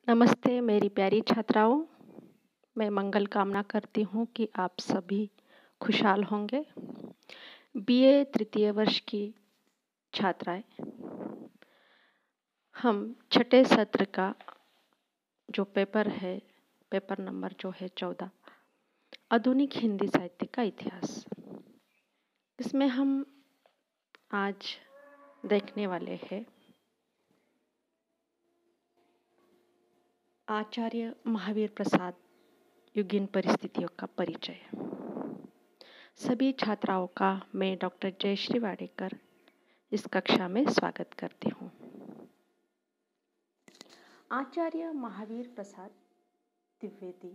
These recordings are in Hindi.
नमस्ते मेरी प्यारी छात्राओं। मैं मंगल कामना करती हूँ कि आप सभी खुशहाल होंगे। बीए तृतीय वर्ष की छात्राएं, हम छठे सत्र का जो पेपर है, पेपर नंबर जो है 14, आधुनिक हिंदी साहित्य का इतिहास, इसमें हम आज देखने वाले हैं आचार्य महावीर प्रसाद युगीन परिस्थितियों का परिचय। सभी छात्राओं का मैं डॉक्टर जयश्री वाडेकर इस कक्षा में स्वागत करती हूँ। आचार्य महावीर प्रसाद द्विवेदी,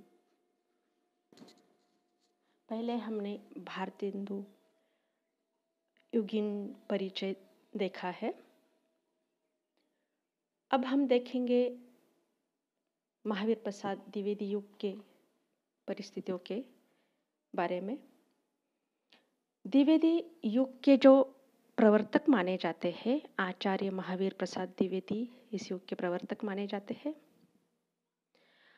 पहले हमने भारतेंदु युगीन परिचय देखा है। अब हम देखेंगे महावीर प्रसाद द्विवेदी युग के परिस्थितियों के बारे में। द्विवेदी युग के जो प्रवर्तक माने जाते हैं, आचार्य महावीर प्रसाद द्विवेदी इस युग के प्रवर्तक माने जाते हैं।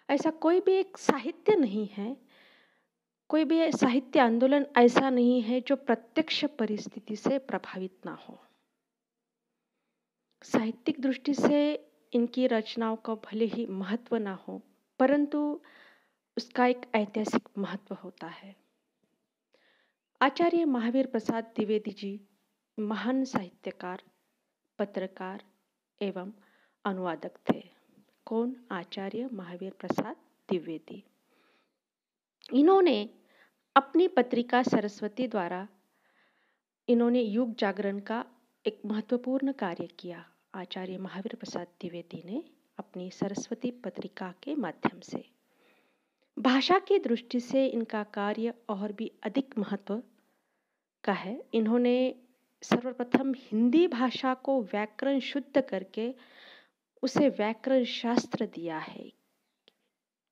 ऐसा कोई भी एक साहित्य नहीं है, कोई भी साहित्य आंदोलन ऐसा नहीं है जो प्रत्यक्ष परिस्थिति से प्रभावित ना हो। साहित्यिक दृष्टि से इनकी रचनाओं का भले ही महत्व ना हो, परंतु उसका एक ऐतिहासिक महत्व होता है। आचार्य महावीर प्रसाद द्विवेदी जी महान साहित्यकार, पत्रकार एवं अनुवादक थे। कौन? आचार्य महावीर प्रसाद द्विवेदी। इन्होंने अपनी पत्रिका सरस्वती द्वारा इन्होंने युग जागरण का एक महत्वपूर्ण कार्य किया। आचार्य महावीर प्रसाद द्विवेदी ने अपनी सरस्वती पत्रिका के माध्यम से भाषा की दृष्टि से इनका कार्य और भी अधिक महत्व का है। इन्होंने सर्वप्रथम हिंदी भाषा को व्याकरण शुद्ध करके उसे व्याकरण शास्त्र दिया है।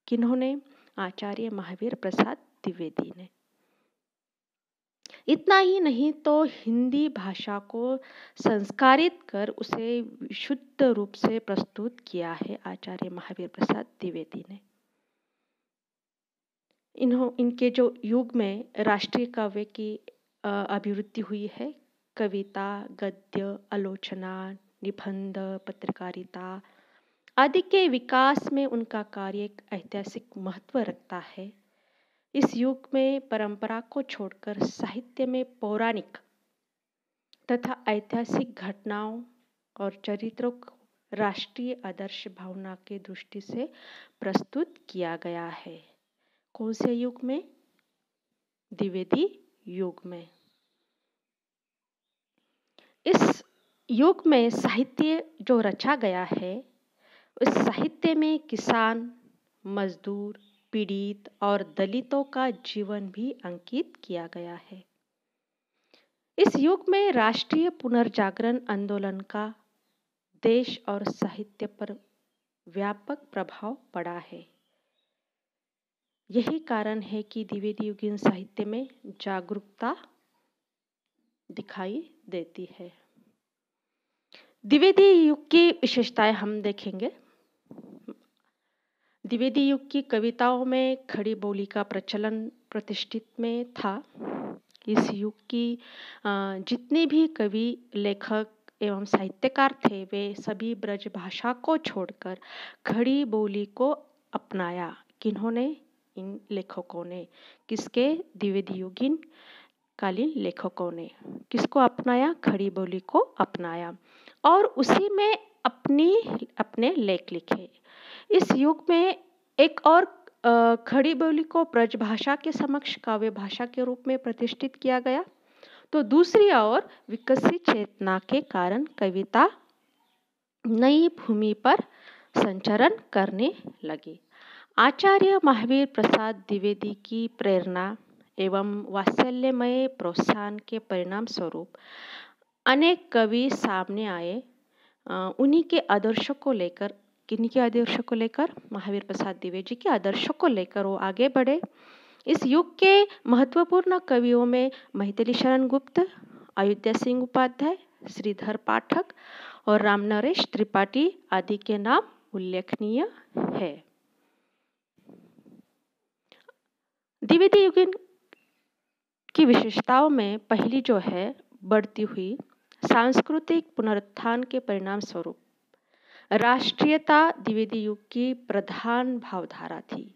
किन्होंने? आचार्य महावीर प्रसाद द्विवेदी ने। इतना ही नहीं तो हिंदी भाषा को संस्कारित कर उसे शुद्ध रूप से प्रस्तुत किया है आचार्य महावीर प्रसाद द्विवेदी ने। इनके जो युग में राष्ट्रीय काव्य की अभिवृद्धि हुई है। कविता, गद्य, आलोचना, निबंध, पत्रकारिता आदि के विकास में उनका कार्य एक ऐतिहासिक महत्व रखता है। इस युग में परंपरा को छोड़कर साहित्य में पौराणिक तथा ऐतिहासिक घटनाओं और चरित्रों को राष्ट्रीय आदर्श भावना के दृष्टि से प्रस्तुत किया गया है। कौन से युग में? द्विवेदी युग में। इस युग में साहित्य जो रचा गया है, उस साहित्य में किसान, मजदूर, पीड़ित और दलितों का जीवन भी अंकित किया गया है। इस युग में राष्ट्रीय पुनर्जागरण आंदोलन का देश और साहित्य पर व्यापक प्रभाव पड़ा है। यही कारण है कि द्विवेदी युगीन साहित्य में जागरूकता दिखाई देती है। द्विवेदी युग की विशेषताएं हम देखेंगे। द्विवेदी युग की कविताओं में खड़ी बोली का प्रचलन प्रतिष्ठित में था। इस युग की जितने भी कवि, लेखक एवं साहित्यकार थे, वे सभी ब्रज भाषा को छोड़कर खड़ी बोली को अपनाया। किन्होंने? इन लेखकों ने। किसके? द्विवेदी युगीन कालीन लेखकों ने। किसको अपनाया? खड़ी बोली को अपनाया और उसी में अपने लेख लिखे। इस युग में एक और खड़ी बोली को ब्रजभाषा के समक्ष काव्य भाषा के रूप में प्रतिष्ठित किया गया, तो दूसरी ओर विकसित चेतना के कारण कविता नई भूमि पर संचरण करने लगी। आचार्य महावीर प्रसाद द्विवेदी की प्रेरणा एवं वात्सल्यमय प्रोत्साहन के परिणाम स्वरूप अनेक कवि सामने आए। उन्हीं के आदर्शों को लेकर, किन्हीं के आदर्शों को लेकर? महावीर प्रसाद द्विवेदी के आदर्शों को लेकर वो आगे बढ़े। इस युग के महत्वपूर्ण कवियों में मैथिली शरण गुप्त, अयोध्या सिंह उपाध्याय, श्रीधर पाठक और रामनरेश त्रिपाठी आदि के नाम उल्लेखनीय है। द्विवेदी युगीन की विशेषताओं में पहली जो है बढ़ती हुई सांस्कृतिक पुनरुत्थान के परिणाम स्वरूप राष्ट्रीयता द्विवेदी युग की प्रधान भावधारा थी।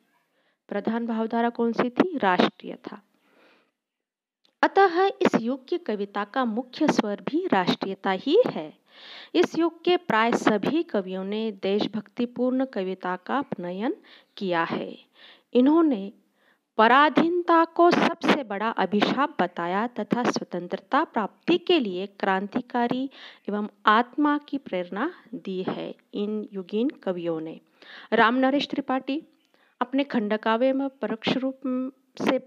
प्रधान भावधारा कौन सी थी? राष्ट्रीय था। अतः इस युग की कविता का मुख्य स्वर भी राष्ट्रीयता ही है। इस युग के प्राय सभी कवियों ने देशभक्तिपूर्ण कविता का अपनयन किया है। इन्होंने पराधीनता को सबसे बड़ा अभिशाप बताया तथा स्वतंत्रता प्राप्ति के लिए क्रांतिकारी एवं आत्मा की प्रेरणा दी है। इन युगीन कवियों ने रामनरेश त्रिपाठी अपने खंडकाव्य में परोक्ष रूप से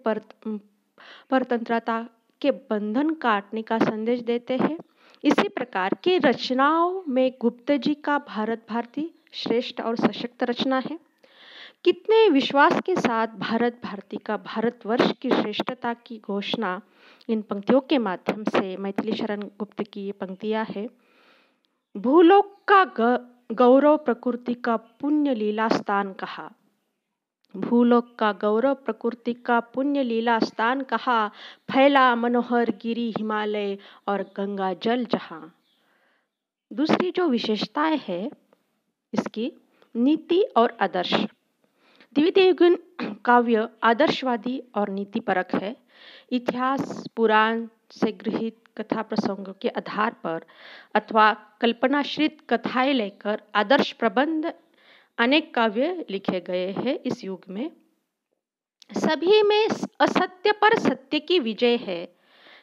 परतंत्रता के बंधन काटने का संदेश देते हैं। इसी प्रकार की रचनाओं में गुप्त जी का भारत भारती श्रेष्ठ और सशक्त रचना है। कितने विश्वास के साथ भारत भारती का भारतवर्ष की श्रेष्ठता की घोषणा इन पंक्तियों के माध्यम से मैथिली शरण गुप्त की ये पंक्तियां है। भूलोक का गौरव प्रकृति का पुण्य लीला स्थान कहा। भूलोक का गौरव प्रकृति का पुण्य लीला स्थान कहा, फैला मनोहर गिरी हिमालय और गंगा जल जहां। दूसरी जो विशेषताएं है इसकी नीति और आदर्श। द्विवेदी युगीन काव्य आदर्शवादी और नीतिपरक है। इतिहास पुराण से गृहीत कथा प्रसंगों के आधार पर अथवा कल्पनाश्रित कथाएं लेकर आदर्श प्रबंध अनेक काव्य लिखे गए हैं। इस युग में सभी में असत्य पर सत्य की विजय है।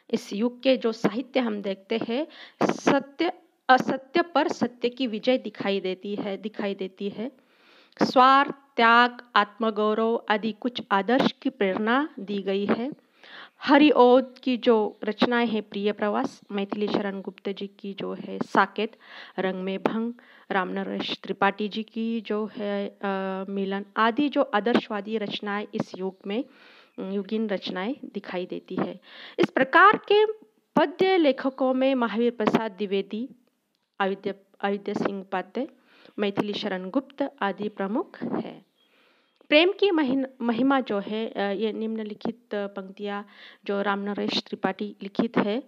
इस युग के जो साहित्य हम देखते हैं, सत्य असत्य पर सत्य की विजय दिखाई देती है। स्वार्थ, त्याग, आत्मगौरव आदि कुछ आदर्श की प्रेरणा दी गई है। हरिओद की जो रचनाएं हैं, प्रिय प्रवास, मैथिली शरण गुप्त जी की जो है साकेत, रंग में भंग, रामनरेश त्रिपाठी जी की जो है मिलन आदि जो आदर्शवादी रचनाएं इस युग में युगीन रचनाएं दिखाई देती है। इस प्रकार के पद्य लेखकों में महावीर प्रसाद द्विवेदी, अयोध्या सिंह उपाध्याय, मैथिली शरण गुप्त आदि प्रमुख है। प्रेम की महिमा जो है, ये निम्नलिखित पंक्तियां जो रामनरेश त्रिपाठी लिखित है।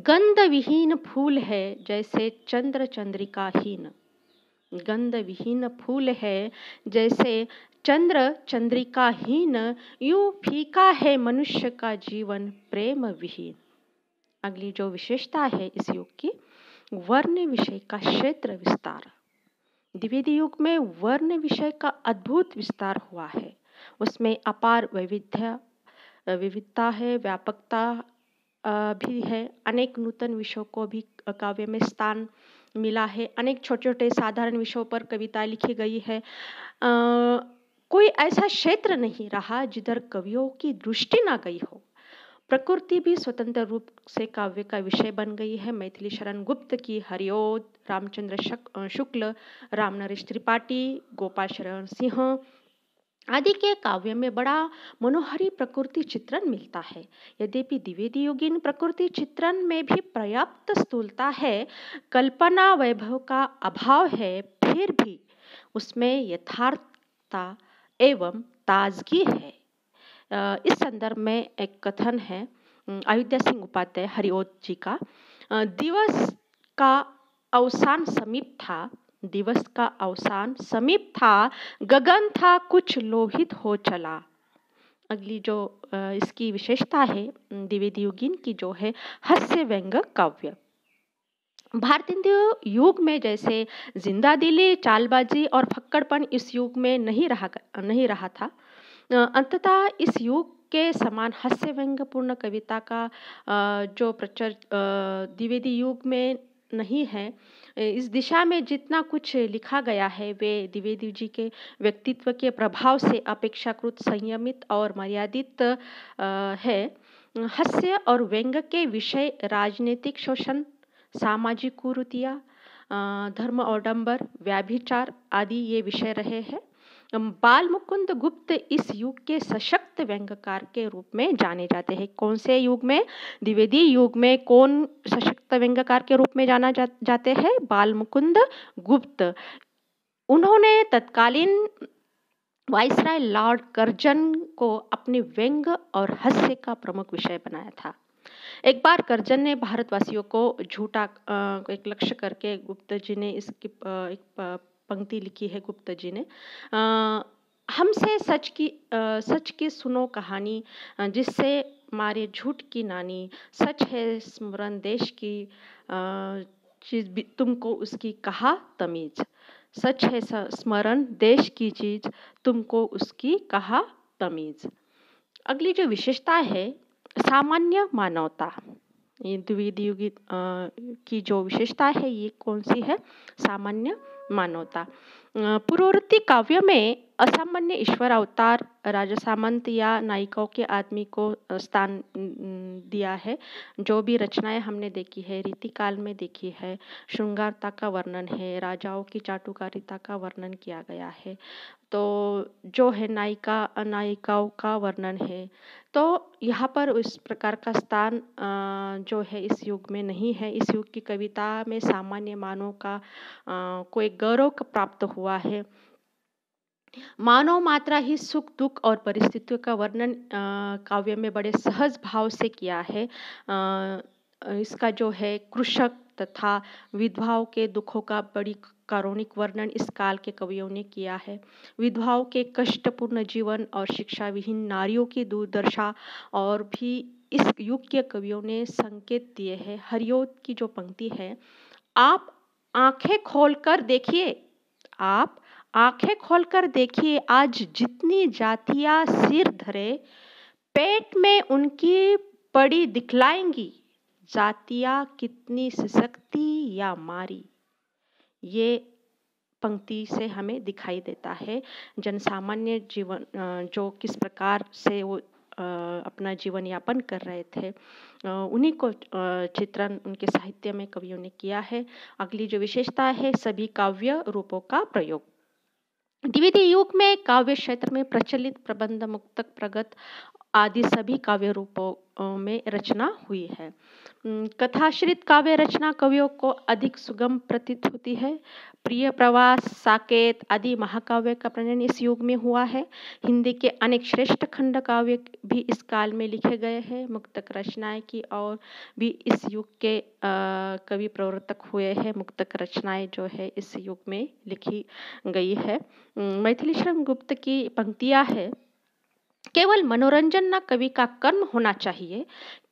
गंध विहीन फूल है जैसे चंद्र चंद्रिकाहीन। गंध विहीन फूल है जैसे चंद्र चंद्रिकाहीन, यूं फीका है मनुष्य का जीवन प्रेम विहीन। अगली जो विशेषता है इस युग की, वर्ण विषय का क्षेत्र विस्तार। द्विवेदी युग में वर्ण विषय का अद्भुत विस्तार हुआ है। उसमें अपार विविधता है, व्यापकता भी है। अनेक नूतन विषयों को भी काव्य में स्थान मिला है। अनेक छोटे छोटे साधारण विषयों पर कविता लिखी गई है। कोई ऐसा क्षेत्र नहीं रहा जिधर कवियों की दृष्टि ना गई हो। प्रकृति भी स्वतंत्र रूप से काव्य का विषय बन गई है। मैथिली शरण गुप्त की हरिओद, रामचंद्र शुक्ल, रामनरेश त्रिपाठी, गोपाल शरण सिंह आदि के काव्य में बड़ा मनोहरी प्रकृति चित्रण मिलता है। यद्यपि द्विवेदी युगीन प्रकृति चित्रण में भी पर्याप्त स्थूलता है, कल्पना वैभव का अभाव है, फिर भी उसमें यथार्थता एवं ताजगी है। इस संदर्भ में एक कथन है अयोध्या सिंह उपाध्याय हरिओद जी का, दिवस का अवसान समीप था, दिवस का अवसान समीप था, गगन था कुछ लोहित हो चला। अगली जो इसकी विशेषता है द्विवेदी युगीन की जो है हास्य व्यंग्य काव्य। भारतीय युग में जैसे जिंदादिली, चालबाजी और फक्कड़पन इस युग में नहीं रहा था, अंततः इस युग के समान हास्य व्यंग्यपूर्ण कविता का जो प्रचर द्विवेदी युग में नहीं है। इस दिशा में जितना कुछ लिखा गया है वे द्विवेदी जी के व्यक्तित्व के प्रभाव से अपेक्षाकृत संयमित और मर्यादित है। हास्य और व्यंग्य के विषय राजनीतिक शोषण, सामाजिक कुरीतियाँ, धर्म आडंबर, व्याभिचार आदि ये विषय रहे हैं। बाल मुकुंद गुप्त इस युग के सशक्त व्यंग्यकार के रूप में जाने जाते हैं। कौन से युग में? द्विवेदी युग में कौन सशक्त व्यंग्यकार के रूप में जाते हैं? बाल मुकुंद गुप्त। उन्होंने तत्कालीन वाइसराय लॉर्ड कर्जन को अपने व्यंग्य और हास्य का प्रमुख विषय बनाया था। एक बार कर्जन ने भारतवासियों को झूठा एक लक्ष्य करके गुप्ता जी ने इसकी एक पंक्ति लिखी है। गुप्ता जी ने हमसे सच की सुनो कहानी, जिससे मारे झूठ की नानी, सच है स्मरण देश की चीज तुमको उसकी कहा तमीज, सच है स्मरण देश की चीज तुमको उसकी कहा तमीज। अगली जो विशेषता है सामान्य मानवता, ये द्विवेदी युगी की जो विशेषता है ये कौन सी है? सामान्य मानवता। पूर्ववर्ती काव्य में असामान्य ईश्वर अवतार, राजा सामंत या नायिकाओं के आदमी को स्थान दिया है। जो भी रचनाएं हमने देखी है, रीतिकाल में देखी है, श्रृंगारता का वर्णन है, राजाओं की चाटुकारिता का वर्णन किया गया है, तो जो है नायिकाओं का वर्णन है। तो यहाँ पर इस प्रकार का स्थान जो है इस युग में नहीं है। इस युग की कविता में सामान्य मानव का को एक गौरव प्राप्त हुआ है। मानव मात्रा ही सुख दुख और परिस्थितियों का वर्णन काव्य में बड़े सहज भाव से किया है। इसका जो है कृषक तथा विधवाओं के दुखों का बड़ी कारुणिक वर्णन इस काल के कवियों ने किया है। विधवाओं के कष्टपूर्ण जीवन और शिक्षा विहीन नारियों की दुर्दशा और भी इस युग के कवियों ने संकेत दिए हैं। हरिओद की जो पंक्ति है, आप आंखें खोलकर देखिए, आप आंखें खोलकर देखिए, आज जितनी जातियां सिर धरे, पेट में उनकी पड़ी दिखलाएंगी, जातियां कितनी सशक्ति या मारी। ये पंक्ति से हमें दिखाई देता है जनसामान्य जीवन जो किस प्रकार से वो अपना जीवन यापन कर रहे थे, उन्हीं को चित्रण उनके साहित्य में कवियों ने किया है। अगली जो विशेषता है सभी काव्य रूपों का प्रयोग। द्विवेदी युग में काव्य क्षेत्र में प्रचलित प्रबंध, मुक्तक, प्रगत आदि सभी काव्य रूपों में रचना हुई है। कथाश्रित काव्य रचना कवियों को अधिक सुगम प्रतीत होती है। प्रिय प्रवास, साकेत आदि महाकाव्य का प्रणयन इस युग में हुआ है। हिंदी के अनेक श्रेष्ठ खंड काव्य भी इस काल में लिखे गए हैं। मुक्तक रचनाएं की और भी इस युग के कवि प्रवर्तक हुए हैं। मुक्तक रचनाएं जो है इस युग में लिखी गई है। मैथिली शरण गुप्त की पंक्तियां है, केवल मनोरंजन ना कवि का कर्म होना चाहिए,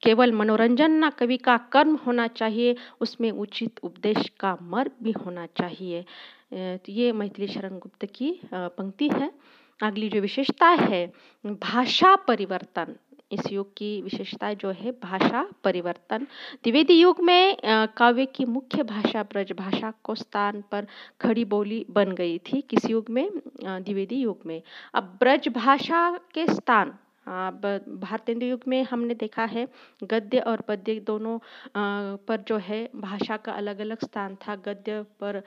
केवल मनोरंजन ना कवि का कर्म होना चाहिए, उसमें उचित उपदेश का मर्म भी होना चाहिए। तो ये मैथिली शरण गुप्त की पंक्ति है। अगली जो विशेषता है भाषा परिवर्तन, इस युग की विशेषता जो है भाषा परिवर्तन। द्विवेदी युग में काव्य की मुख्य भाषा ब्रज भाषा को स्थान पर खड़ी बोली बन गई थी। किस युग में? द्विवेदी युग में। अब ब्रज भाषा के स्थान भारतेंदु युग में हमने देखा है गद्य और पद्य दोनों पर जो है भाषा का अलग अलग स्थान था। गद्य पर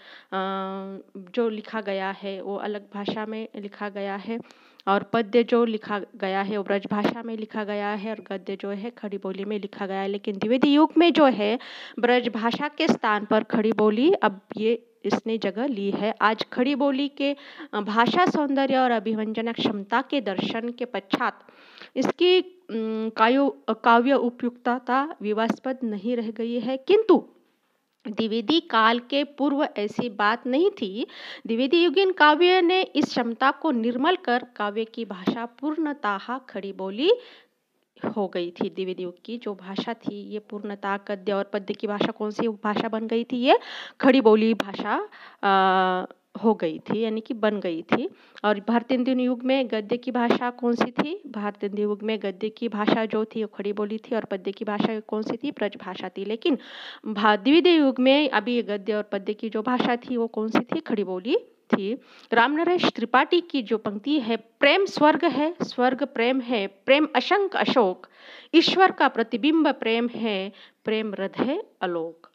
जो लिखा गया है वो अलग भाषा में लिखा गया है और पद्य जो लिखा गया है वो ब्रज भाषा में लिखा गया है और गद्य जो है खड़ी बोली में लिखा गया है। लेकिन द्विवेदी युग में जो है ब्रज भाषा के स्थान पर खड़ी बोली अब ये इसने जगह ली है। आज खड़ी बोली के भाषा सौंदर्य और अभिव्यंजना क्षमता के दर्शन के पश्चात इसकी काव्य उपयुक्तता विवादास्पद नहीं रह गई है। किंतु द्विवेदी काल के पूर्व ऐसी बात नहीं थी। द्विवेदी युगीन काव्य ने इस क्षमता को निर्मल कर काव्य की भाषा पूर्णतः खड़ी बोली हो गई थी। द्विवेदी युग की जो भाषा थी ये पूर्णतः गद्य और पद्य की भाषा कौन सी भाषा बन गई थी? ये खड़ी बोली भाषा हो गई थी, यानी कि बन गई थी। और भारतेंदु युग में गद्य की भाषा कौन सी थी? भारतेंदु युग में गद्य की भाषा जो थी वो खड़ी बोली थी और पद्य की भाषा कौन सी थी? ब्रज भाषा थी। लेकिन द्विवेदी युग में अभी गद्य और पद्य की जो भाषा थी वो कौन सी थी? खड़ी बोली थी। रामनरेश त्रिपाठी की जो पंक्ति है, प्रेम स्वर्ग है, स्वर्ग प्रेम है, प्रेम अशंक अशोक, ईश्वर का प्रतिबिंब प्रेम है, प्रेम हृदय आलोक।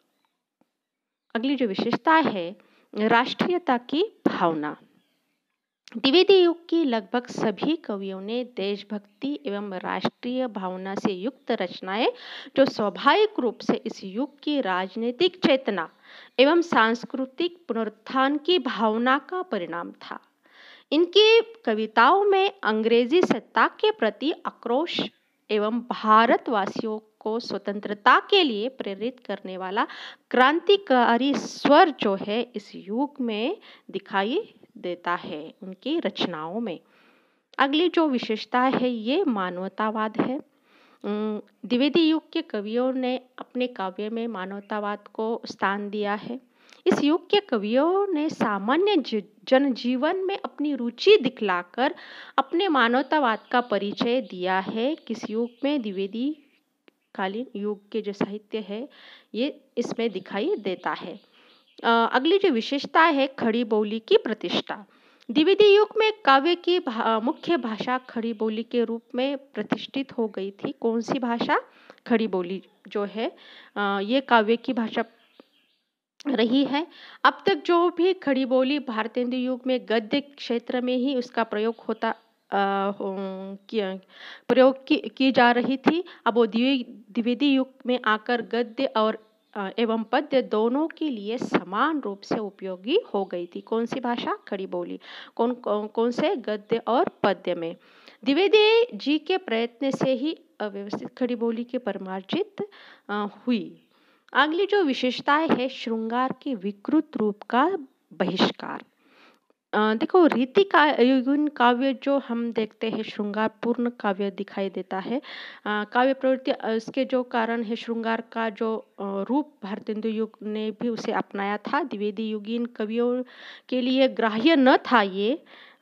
अगली जो विशेषता है राष्ट्रीयता की भावना। द्विवेदी युग की लगभग सभी कवियों ने देशभक्ति एवं राष्ट्रीय भावना से युक्त रचनाएं, जो स्वाभाविक रूप से इस युग की राजनीतिक चेतना एवं सांस्कृतिक पुनरुत्थान की भावना का परिणाम था। इनकी कविताओं में अंग्रेजी सत्ता के प्रति आक्रोश एवं भारतवासियों को स्वतंत्रता के लिए प्रेरित करने वाला क्रांतिकारी स्वर जो है इस युग में दिखाई देता है उनकी रचनाओं में। अगली जो विशेषता है ये मानवतावाद है। द्विवेदी युग के कवियों ने अपने काव्य में मानवतावाद को स्थान दिया है। इस युग के कवियों ने सामान्य जनजीवन में अपनी रुचि दिखलाकर अपने मानवतावाद का परिचय दिया है। किस युग में द्विवेदी कालीन युग के जो साहित्य है ये इसमें दिखाई देता है। अगली जो विशेषता है खड़ी बोली की प्रतिष्ठा। द्विवेदी युग में काव्य की मुख्य भाषा खड़ी बोली के रूप में प्रतिष्ठित हो गई थी। कौन सी भाषा? खड़ी बोली जो है ये काव्य की भाषा रही है। अब तक जो भी खड़ी बोली भारतेंदु युग में गद्य क्षेत्र में ही उसका प्रयोग होता प्रयोग की जा रही थी। अब वो द्विवेदी युग में आकर गद्य और एवं पद्य दोनों के लिए समान रूप से उपयोगी हो गई थी। कौन सी भाषा? खड़ी बोली। कौन से? गद्य और पद्य में। द्विवेदी जी के प्रयत्न से ही अव्यवस्थित खड़ी बोली के परिमार्जित हुई। अगली जो विशेषताएं है श्रृंगार के विकृत रूप का बहिष्कार। देखो रीति का काव्य जो हम देखते हैं श्रृंगार पूर्ण काव्य दिखाई देता है। काव्य प्रवृत्ति इसके जो कारण है श्रृंगार का जो रूप भारतेंदु युग ने भी उसे अपनाया था। द्विवेदी युगीन कवियों के लिए ग्राह्य न था ये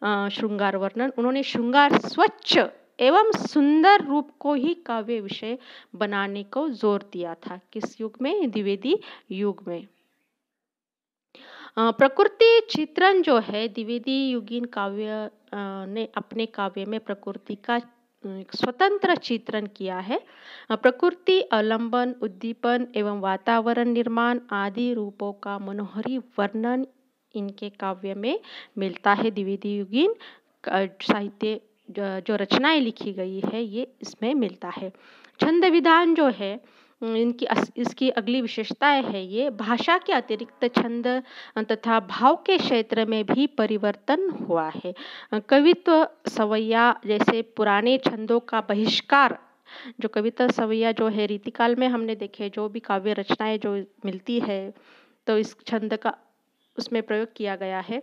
श्रृंगार वर्णन। उन्होंने श्रृंगार स्वच्छ एवं सुंदर रूप को ही काव्य विषय बनाने को जोर दिया था। किस युग में? द्विवेदी युग में। प्रकृति चित्रण जो है द्विवेदी युगीन काव्य ने अपने काव्य में प्रकृति का स्वतंत्र चित्रण किया है। प्रकृति आलंबन, उद्दीपन एवं वातावरण निर्माण आदि रूपों का मनोहरी वर्णन इनके काव्य में मिलता है। द्विवेदी युगीन साहित्य जो रचनाएं लिखी गई है ये इसमें मिलता है। छंद विधान जो है इसकी अगली विशेषताएं है ये भाषा के अतिरिक्त छंद तथा भाव के क्षेत्र में भी परिवर्तन हुआ है। कवित्व सवैया जैसे पुराने छंदों का बहिष्कार, जो कविता सवैया जो है रीतिकाल में हमने देखे जो भी काव्य रचनाएं जो मिलती है तो इस छंद का उसमें प्रयोग किया गया है।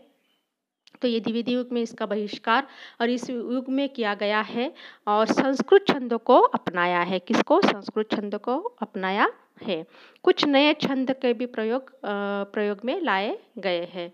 तो ये द्विवेदी युग में इसका बहिष्कार और इस युग में किया गया है और संस्कृत छंदों को अपनाया है। किसको? संस्कृत छंद को अपनाया है। कुछ नए छंद के भी प्रयोग में लाए गए हैं।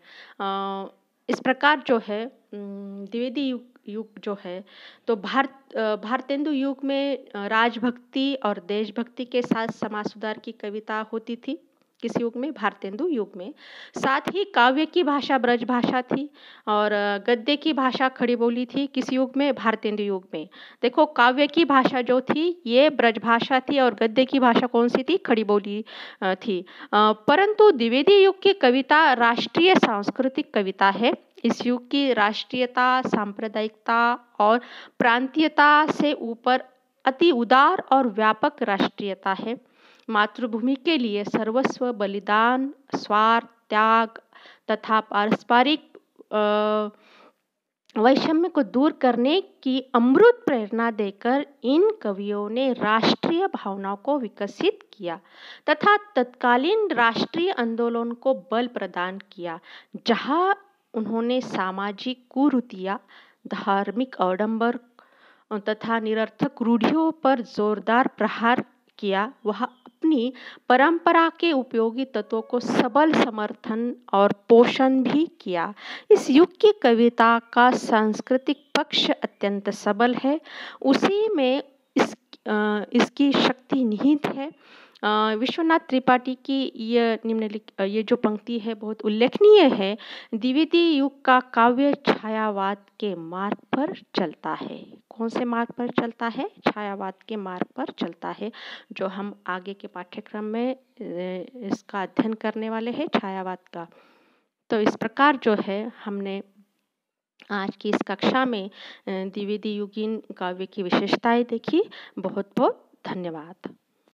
इस प्रकार जो है द्विवेदी युग जो है तो भारतेंदु युग में राजभक्ति और देशभक्ति के साथ समाज सुधार की कविता होती थी। किस युग में? भारतेंदु युग में। साथ ही काव्य की भाषा ब्रज भाषा थी और गद्य की भाषा खड़ी बोली थी। किस युग में? भारतेंदु युग में। देखो काव्य की भाषा जो थी ये ब्रज भाषा थी और गद्य की भाषा कौन सी थी? खड़ी बोली थी। परंतु द्विवेदी युग की कविता राष्ट्रीय सांस्कृतिक कविता है। इस युग की राष्ट्रीयता, सांप्रदायिकता और प्रांतीयता से ऊपर अति उदार और व्यापक राष्ट्रीयता है। मातृभूमि के लिए सर्वस्व बलिदान, स्वार्थ, त्याग तथा पारस्परिक वैषम्य को दूर करने की अमृत प्रेरणा देकर इन कवियों ने राष्ट्रीय भावनाओं को विकसित किया तथा तत्कालीन राष्ट्रीय आंदोलन को बल प्रदान किया, जहां उन्होंने सामाजिक कुरीतियां, धार्मिक आडंबर तथा निरर्थक रूढ़ियों पर जोरदार प्रहार किया। वह अपनी परंपरा के उपयोगी तत्वों को सबल समर्थन और पोषण भी किया। इस युग की कविता का सांस्कृतिक पक्ष अत्यंत सबल है। उसी में इसकी शक्ति निहित है। विश्वनाथ त्रिपाठी की ये जो पंक्ति है बहुत उल्लेखनीय है। द्विवेदी युग का काव्य छायावाद के मार्ग पर चलता है। कौन से मार्ग पर चलता है? छायावाद के मार्ग पर चलता है, जो हम आगे के पाठ्यक्रम में इसका अध्ययन करने वाले हैं, छायावाद का। तो इस प्रकार जो है हमने आज की इस कक्षा में द्विवेदी युगीन काव्य की विशेषताएं देखी। बहुत बहुत धन्यवाद।